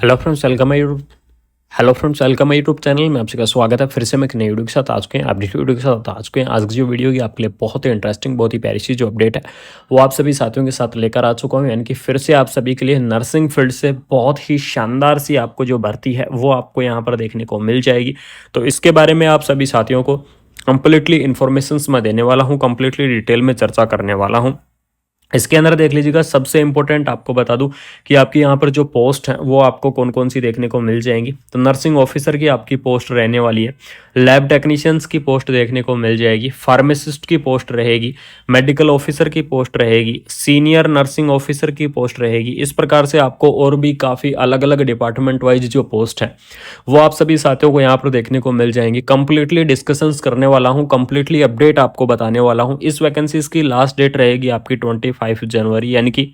Hello friends welcome my YouTube channel में आपका स्वागत है। फिर से मैं एक नई वीडियो के साथ आज के अपडेट वीडियो के साथ आज की जो वीडियो की आपके लिए बहुत ही इंटरेस्टिंग बहुत ही प्यारी सी जो अपडेट है वो आप सभी साथियों के साथ लेकर आ चुका हूँ। यानी कि फिर से आप सभी के लिए नर्सिंग फील्ड से बहुत ही शानदार सी आपको जो भर्ती है वो आपको यहाँ पर देखने को मिल जाएगी। तो इसके बारे में आप सभी साथियों को कंप्लीटली इन्फॉर्मेशन मैं देने वाला हूँ, कंप्लीटली डिटेल में चर्चा करने वाला हूँ। इसके अंदर देख लीजिएगा, सबसे इंपॉर्टेंट आपको बता दूं कि आपकी यहाँ पर जो पोस्ट है वो आपको कौन कौन सी देखने को मिल जाएंगी। तो नर्सिंग ऑफिसर की आपकी पोस्ट रहने वाली है, लैब टेक्नीशियंस की पोस्ट देखने को मिल जाएगी, फार्मासिस्ट की पोस्ट रहेगी, मेडिकल ऑफिसर की पोस्ट रहेगी, सीनियर नर्सिंग ऑफिसर की पोस्ट रहेगी। इस प्रकार से आपको और भी काफ़ी अलग अलग डिपार्टमेंट वाइज जो पोस्ट है वो आप सभी साथियों को यहाँ पर देखने को मिल जाएंगी। कंप्लीटली डिस्कशंस करने वाला हूँ, कंप्लीटली अपडेट आपको बताने वाला हूँ। इस वैकेंसीज की लास्ट डेट रहेगी आपकी 25 जनवरी, यानी कि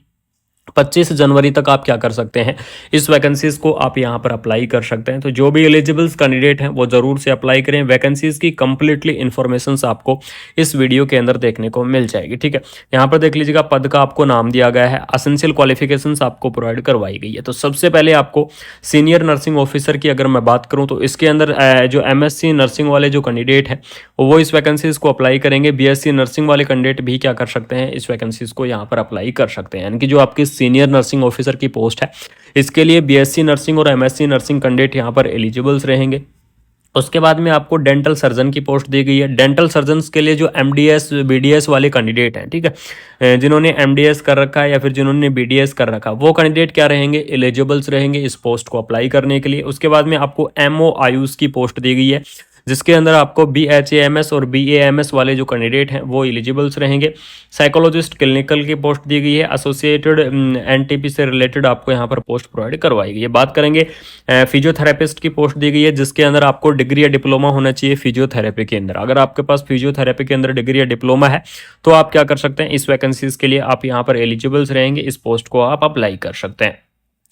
25 जनवरी तक आप क्या कर सकते हैं, इस वैकेंसीज को आप यहां पर अप्लाई कर सकते हैं। तो जो भी एलिजिबल्स कैंडिडेट हैं वो जरूर से अप्लाई करें। वैकेंसीज की कंप्लीटली इन्फॉर्मेशन आपको इस वीडियो के अंदर देखने को मिल जाएगी। ठीक है, यहां पर देख लीजिएगा, पद का आपको नाम दिया गया है, एसेंशियल क्वालिफिकेशंस आपको प्रोवाइड करवाई गई है। तो सबसे पहले आपको सीनियर नर्सिंग ऑफिसर की अगर मैं बात करूं तो इसके अंदर जो MSc नर्सिंग वाले जो कैंडिडेट हैं वो इस वैकेंसीज को अप्लाई करेंगे। BSc नर्सिंग वाले कैंडिडेट भी क्या कर सकते हैं, इस वैकेंसीज को यहाँ पर अप्लाई कर सकते हैं। यानी कि जो आपकी सीनियर नर्सिंग ऑफिसर की पोस्ट है इसके लिए BSc नर्सिंग और MSc नर्सिंग कैंडिडेट यहाँ पर एलिजिबल्स रहेंगे। उसके बाद में आपको डेंटल सर्जन की पोस्ट दी गई है। डेंटल सर्जन्स के लिए जो MDS BDS वाले कैंडिडेट हैं, ठीक है, जिन्होंने MDS कर रखा है या फिर जिन्होंने BDS कर रखा है वो कैंडिडेट क्या रहेंगे, एलिजिबल्स रहेंगे इस पोस्ट को अप्लाई करने के लिए। उसके बाद में आपको MO आयुष की पोस्ट दी गई है जिसके अंदर आपको BHAMS और BAMS वाले जो कैंडिडेट हैं वो एलिजिबल्स रहेंगे। साइकोलॉजिस्ट क्लिनिकल की पोस्ट दी गई है। एसोसिएटेड NTP से रिलेटेड आपको यहाँ पर पोस्ट प्रोवाइड करवाई गई है। बात करेंगे फिजियोथेरेपिस्ट की पोस्ट दी गई है जिसके अंदर आपको डिग्री या डिप्लोमा होना चाहिए फिजियोथेरेपी के अंदर। अगर आपके पास फिजियोथेरेपी के अंदर डिग्री या डिप्लोमा है तो आप क्या कर सकते हैं, इस वैकेंसीज के लिए आप यहाँ पर एलिजिबल्स रहेंगे, इस पोस्ट को आप अप्लाई कर सकते हैं।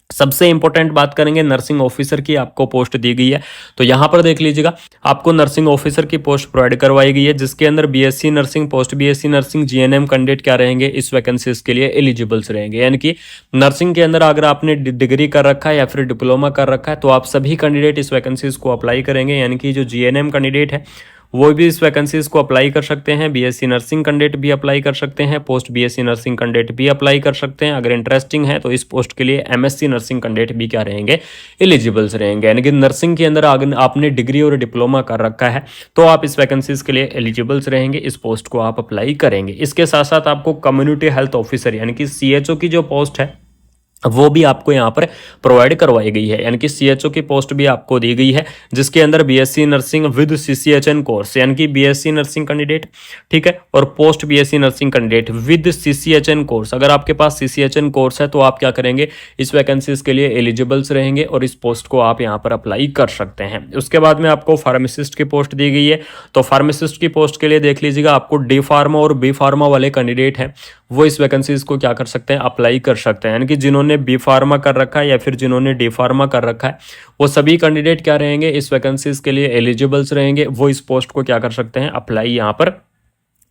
सबसे इंपॉर्टेंट बात करेंगे नर्सिंग ऑफिसर की, आपको पोस्ट दी गई है। तो यहां पर देख लीजिएगा, आपको नर्सिंग ऑफिसर की पोस्ट प्रोवाइड करवाई गई है जिसके अंदर BSc nursing, post BSc nursing, GNM candidate क्या रहेंगे, इस वैकेंसीज के लिए एलिजिबल्स रहेंगे। यानी कि नर्सिंग के अंदर अगर आपने डिग्री कर रखा है या फिर डिप्लोमा कर रखा है तो आप सभी कैंडिडेट इस वैकेंसीज को अप्लाई करेंगे। यानी कि जो GNM कैंडिडेट है वो भी इस वैकेंसीज को अप्लाई कर सकते हैं। BSc नर्सिंग कैंडिडेट भी अप्लाई कर सकते हैं, पोस्ट BSc नर्सिंग कैंडिडेट भी अप्लाई कर सकते हैं। अगर इंटरेस्टिंग है तो इस पोस्ट के लिए MSc नर्सिंग कैंडिडेट भी क्या रहेंगे, एलिजिबल्स रहेंगे। यानी कि नर्सिंग के अंदर अगर आपने डिग्री और डिप्लोमा कर रखा है तो आप इस वैकेंसीज के लिए एलिजिबल्स रहेंगे, इस पोस्ट को आप अप्लाई करेंगे। इसके साथ साथ आपको कम्युनिटी हेल्थ ऑफिसर यानी कि CHO की जो पोस्ट है वो भी आपको यहाँ पर प्रोवाइड करवाई गई है। यानी कि CHO की पोस्ट भी आपको दी गई है जिसके अंदर BSc nursing with CCHN course, यानी कि BSc नर्सिंग कैंडिडेट, ठीक है, और post BSc nursing candidate with CCHN course. अगर आपके पास CCHN कोर्स है तो आप क्या करेंगे, इस वैकेंसीज के लिए एलिजिबल्स रहेंगे और इस पोस्ट को आप यहाँ पर अप्लाई कर सकते हैं। उसके बाद में आपको फार्मासिस्ट की पोस्ट दी गई है। तो फार्मासिस्ट की पोस्ट के लिए देख लीजिएगा, आपको D फार्मा और B फार्मा वाले कैंडिडेट हैं वो इस वैकेंसीज को क्या कर सकते हैं, अप्लाई कर सकते हैं। यानी कि जिन्होंने B फार्मा कर रखा है या फिर जिन्होंने D फार्मा कर रखा है वो सभी कैंडिडेट क्या रहेंगे, इस वैकेंसीज के लिए एलिजिबल्स रहेंगे, वो इस पोस्ट को क्या कर सकते हैं, अप्लाई यहाँ पर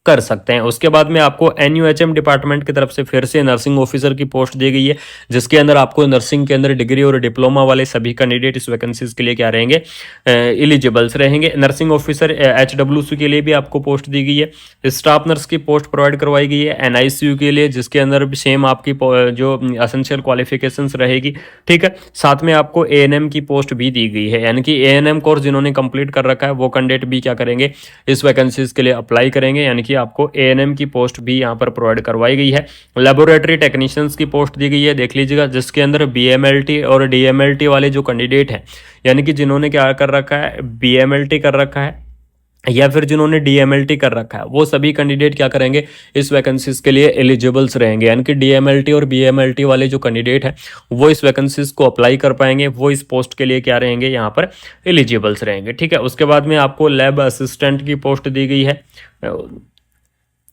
कर सकते हैं। उसके बाद में आपको NUHM डिपार्टमेंट की तरफ से फिर से नर्सिंग ऑफिसर की पोस्ट दी गई है जिसके अंदर आपको नर्सिंग के अंदर डिग्री और डिप्लोमा वाले सभी कैंडिडेट इस वैकेंसीज के लिए क्या रहेंगे, एलिजिबल्स रहेंगे। नर्सिंग ऑफिसर HWC के लिए भी आपको पोस्ट दी गई है। स्टाफ नर्स की पोस्ट प्रोवाइड करवाई गई है NICU के लिए जिसके अंदर भी सेम आपकी जो एसेंशियल क्वालिफिकेशंस रहेगी, ठीक है। साथ में आपको ANM की पोस्ट भी दी गई है। यानी कि ANM कोर्स जिन्होंने कंप्लीट कर रखा है वो कैंडिडेट भी क्या करेंगे, इस वैकेंसीज के लिए अप्लाई करेंगे। यानी कि आपको ANM की पोस्ट भी यहाँ पर प्रोवाइड करवाई गई है। लेबोरेटरी टेक्नीशियंस की पोस्ट दी गई है, देख लीजिएगा, जिसके अंदर BMLT और DMLT वाले जो कैंडिडेट हैं, यानी कि जिन्होंने क्या कर रखा है, BMLT कर रखा है या फिर जिन्होंने DMLT कर रखा है वो सभी कैंडिडेट क्या करेंगे, इस वैकेंसीज के लिए एलिजिबल्स रहेंगे। यानी कि DMLT और BMLT वाले जो कैंडिडेट हैं वो इस वैकेंसीज को अप्लाई कर पाएंगे, वो इस पोस्ट के लिए क्या रहेंगे, यहाँ पर एलिजिबल्स रहेंगे, ठीक है। उसके बाद में आपको लैब असिस्टेंट की पोस्ट दी गई है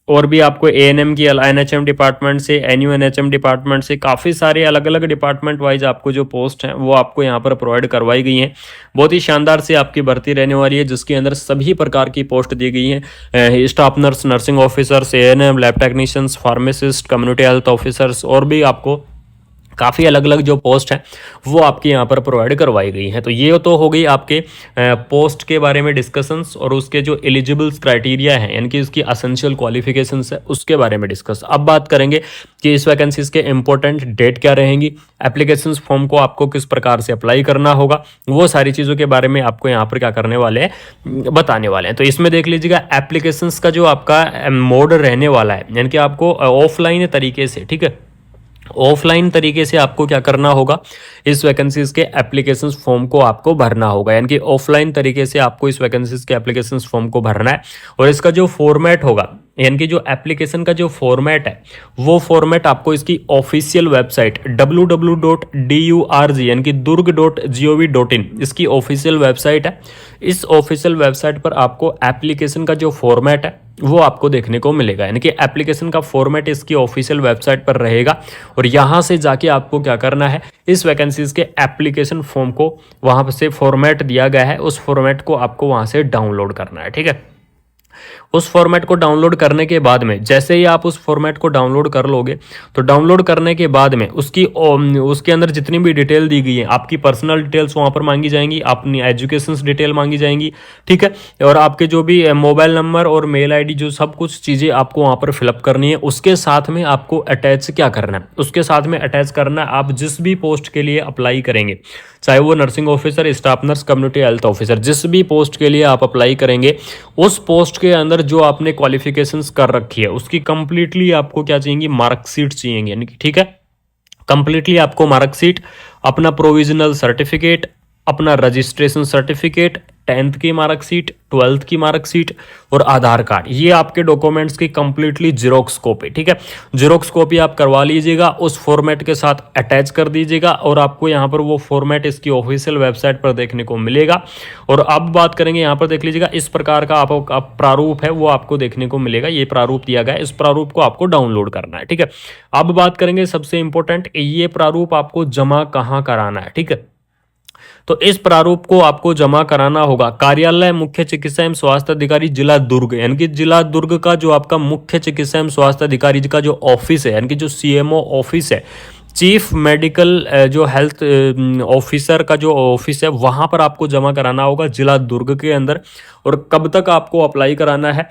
और भी आपको ANM की NHM डिपार्टमेंट से, NUNHM डिपार्टमेंट से, काफ़ी सारे अलग अलग डिपार्टमेंट वाइज आपको जो पोस्ट हैं वो आपको यहाँ पर प्रोवाइड करवाई गई हैं। बहुत ही शानदार से आपकी भर्ती रहने वाली है जिसके अंदर सभी प्रकार की पोस्ट दी गई हैं। Staff nurse, nursing officers, ANM, lab technicians, pharmacist, community health officers और भी आपको काफ़ी अलग अलग जो पोस्ट हैं वो आपके यहाँ पर प्रोवाइड करवाई गई हैं। तो ये तो हो गई आपके पोस्ट के बारे में डिस्कशंस और उसके जो एलिजिबल्स क्राइटेरिया हैं यानी कि उसकी असेंशियल क्वालिफिकेशंस है उसके बारे में डिस्कस। अब बात करेंगे कि इस वैकेंसीज के इंपॉर्टेंट डेट क्या रहेंगी, एप्लीकेशंस फॉर्म को आपको किस प्रकार से अप्लाई करना होगा, वो सारी चीज़ों के बारे में आपको यहाँ पर क्या करने वाले हैं, बताने वाले हैं। तो इसमें देख लीजिएगा एप्लीकेशंस का जो आपका मोड रहने वाला है यानी कि आपको ऑफलाइन तरीके से, ठीक है, ऑफलाइन तरीके से आपको क्या करना होगा, इस वैकेंसीज के एप्लीकेशन फॉर्म को आपको भरना होगा। यानी कि ऑफलाइन तरीके से आपको इस वैकेंसीज के एप्लीकेशन फॉर्म को भरना है और इसका जो फॉर्मेट होगा यानी कि जो एप्लीकेशन का जो फॉर्मेट है वो फॉर्मेट आपको इसकी ऑफिशियल वेबसाइट www.durg यानी कि durg.gov.in इसकी ऑफिशियल वेबसाइट है। इस ऑफिशियल वेबसाइट पर आपको एप्लीकेशन का जो फॉर्मेट है वो आपको देखने को मिलेगा। यानी कि एप्लीकेशन का फॉर्मेट इसकी ऑफिशियल वेबसाइट पर रहेगा और यहाँ से जाके आपको क्या करना है, इस वैकेंसीज के एप्लीकेशन फॉर्म को वहाँ से फॉर्मेट दिया गया है उस फॉर्मेट को आपको वहाँ से डाउनलोड करना है। ठीक है, उस फॉर्मेट को डाउनलोड करने के बाद में जैसे ही आप उस फॉर्मेट को डाउनलोड कर लोगे तो डाउनलोड करने के बाद में उसके अंदर जितनी भी डिटेल दी गई है, आपकी पर्सनल डिटेल्स वहाँ पर मांगी जाएंगी, अपनी एजुकेशन डिटेल मांगी जाएंगी, ठीक है, और आपके जो भी मोबाइल नंबर और मेल आईडी जो सब कुछ चीज़ें आपको वहाँ पर फिलअप करनी है। उसके साथ में आपको अटैच क्या करना है, उसके साथ में अटैच करना है आप जिस भी पोस्ट के लिए अप्लाई करेंगे, चाहे वो nursing officer, staff nurse, community health officer, जिस भी पोस्ट के लिए आप अप्लाई करेंगे उस पोस्ट के अंदर जो आपने क्वालिफिकेशंस कर रखी है उसकी कंप्लीटली आपको क्या चाहिए, मार्कशीट चाहिए। यानी कि ठीक है, कंप्लीटली आपको मार्कशीट, अपना प्रोविजनल सर्टिफिकेट, अपना रजिस्ट्रेशन सर्टिफिकेट, 10th की मार्कशीट, 12th की मार्कशीट और आधार कार्ड, ये आपके डॉक्यूमेंट्स की कंप्लीटली जीरोक्स कॉपी, ठीक है, जीरोक्स कॉपी आप करवा लीजिएगा, उस फॉर्मेट के साथ अटैच कर दीजिएगा और आपको यहाँ पर वो फॉर्मेट इसकी ऑफिशियल वेबसाइट पर देखने को मिलेगा। और अब बात करेंगे यहाँ पर देख लीजिएगा, इस प्रकार का आप प्रारूप है वो आपको देखने को मिलेगा, ये प्रारूप दिया गया है, इस प्रारूप को आपको डाउनलोड करना है। ठीक है, अब बात करेंगे सबसे इंपॉर्टेंट, ये प्रारूप आपको जमा कहाँ कराना है। ठीक है, तो इस प्रारूप को आपको जमा कराना होगा कार्यालय मुख्य चिकित्सा एवं स्वास्थ्य अधिकारी जिला दुर्ग, यानी कि जिला दुर्ग का जो आपका मुख्य चिकित्सा एवं स्वास्थ्य अधिकारी का जो ऑफिस है, यानी कि जो सीएमओ ऑफिस है, चीफ मेडिकल जो हेल्थ ऑफिसर का जो ऑफिस है, वहाँ पर आपको जमा कराना होगा जिला दुर्ग के अंदर। और कब तक आपको अप्लाई कराना है,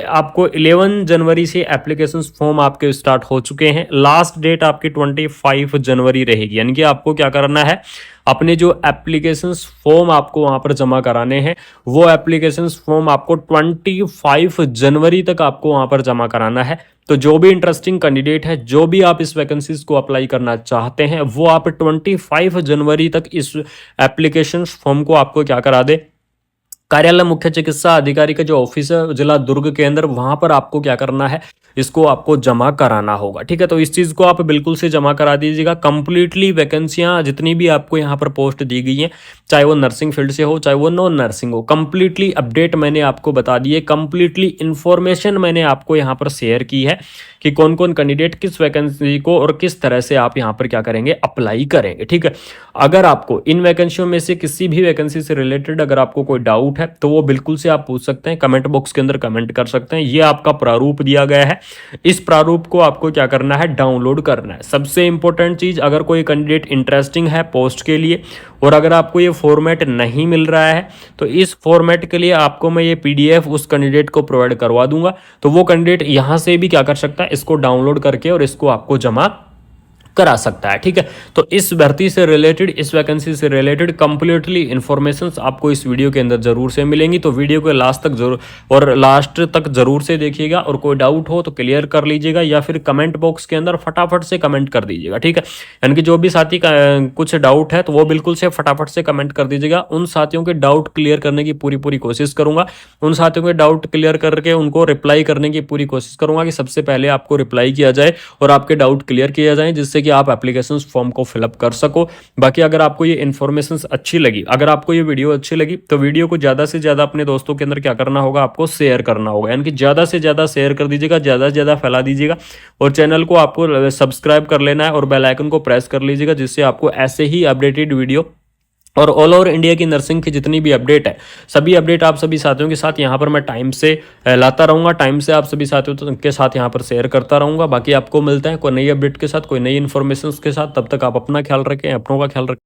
आपको 11 जनवरी से एप्लीकेशन फॉर्म आपके स्टार्ट हो चुके हैं, लास्ट डेट आपकी 25 जनवरी रहेगी। यानी कि आपको क्या करना है, अपने जो एप्लीकेशंस फॉर्म आपको वहाँ पर जमा कराने हैं वो एप्लीकेशंस फॉर्म आपको 25 जनवरी तक आपको वहाँ पर जमा कराना है। तो जो भी इंटरेस्टिंग कैंडिडेट है, जो भी आप इस वैकेंसीज को अप्लाई करना चाहते हैं, वो आप 25 जनवरी तक इस एप्लीकेशन फॉर्म को आपको क्या करा दे, कार्यालय मुख्य चिकित्सा अधिकारी का जो ऑफिस है जिला दुर्ग के अंदर, वहां पर आपको क्या करना है, इसको आपको जमा कराना होगा। ठीक है, तो इस चीज को आप बिल्कुल से जमा करा दीजिएगा। कंप्लीटली वैकेंसियां जितनी भी आपको यहाँ पर पोस्ट दी गई हैं, चाहे वो नर्सिंग फील्ड से हो चाहे वो नॉन नर्सिंग हो, कंप्लीटली अपडेट मैंने आपको बता दी है, कंप्लीटली इंफॉर्मेशन मैंने आपको यहाँ पर शेयर की है कि कौन कौन कैंडिडेट किस वैकेंसी को और किस तरह से आप यहाँ पर क्या करेंगे, अप्लाई करेंगे। ठीक है, अगर आपको इन वैकेंसियों में से किसी भी वैकेंसी से रिलेटेड अगर आपको कोई डाउट है तो वो बिल्कुल से आप पूछ सकते हैं, कमेंट बॉक्स के अंदर कमेंट कर सकते हैं। ये आपका प्रारूप दिया गया है, इस प्रारूप को आपको क्या करना है, डाउनलोड करना है। सबसे इंपॉर्टेंट चीज, अगर कोई कैंडिडेट इंटरेस्टिंग है पोस्ट के लिए और अगर आपको ये फॉर्मेट नहीं मिल रहा है तो इस फॉर्मेट के लिए आपको मैं ये पीडीएफ उस कैंडिडेट को प्रोवाइड करवा दूंगा। तो वो कैंडिडेट यहां से भी क्या कर सकता है, इसको डाउनलोड करके और इसको आपको जमा करा सकता है। ठीक है, तो इस भर्ती से रिलेटेड, इस वैकेंसी से रिलेटेड कंप्लीटली इंफॉर्मेशंस आपको इस वीडियो के अंदर जरूर से मिलेंगी। तो वीडियो को लास्ट तक जरूर और लास्ट तक जरूर से देखिएगा और कोई डाउट हो तो क्लियर कर लीजिएगा या फिर कमेंट बॉक्स के अंदर फटाफट से कमेंट कर दीजिएगा। ठीक है, यानी कि जो भी साथी का कुछ डाउट है तो वो बिल्कुल से फटाफट से कमेंट कर दीजिएगा। उन साथियों के डाउट क्लियर करने की पूरी कोशिश करूंगा, उन साथियों के डाउट क्लियर करके उनको रिप्लाई करने की पूरी कोशिश करूंगा कि सबसे पहले आपको रिप्लाई किया जाए और आपके डाउट क्लियर किया जाए, जिससे कि आप एप्लीकेशन फॉर्म को फिलअप कर सको। बाकी अगर आपको ये इन्फॉर्मेशन अच्छी लगी, अगर आपको ये वीडियो अच्छी लगी तो वीडियो को ज्यादा से ज्यादा अपने दोस्तों के अंदर क्या करना होगा, आपको शेयर करना होगा। यानी कि ज्यादा से ज्यादा शेयर कर दीजिएगा, ज्यादा से ज्यादा फैला दीजिएगा और चैनल को आपको सब्सक्राइब कर लेना है और बेल आइकन को प्रेस कर लीजिएगा, जिससे आपको ऐसे ही अपडेटेड वीडियो और ऑल ओवर इंडिया की नर्सिंग की जितनी भी अपडेट है, सभी अपडेट आप सभी साथियों के साथ यहाँ पर मैं टाइम से लाता रहूँगा, टाइम से आप सभी साथियों के साथ यहाँ पर शेयर करता रहूँगा। बाकी आपको मिलते हैं कोई नई अपडेट के साथ, कोई नई इन्फॉर्मेशन के साथ। तब तक आप अपना ख्याल रखें, अपनों का ख्याल रखें।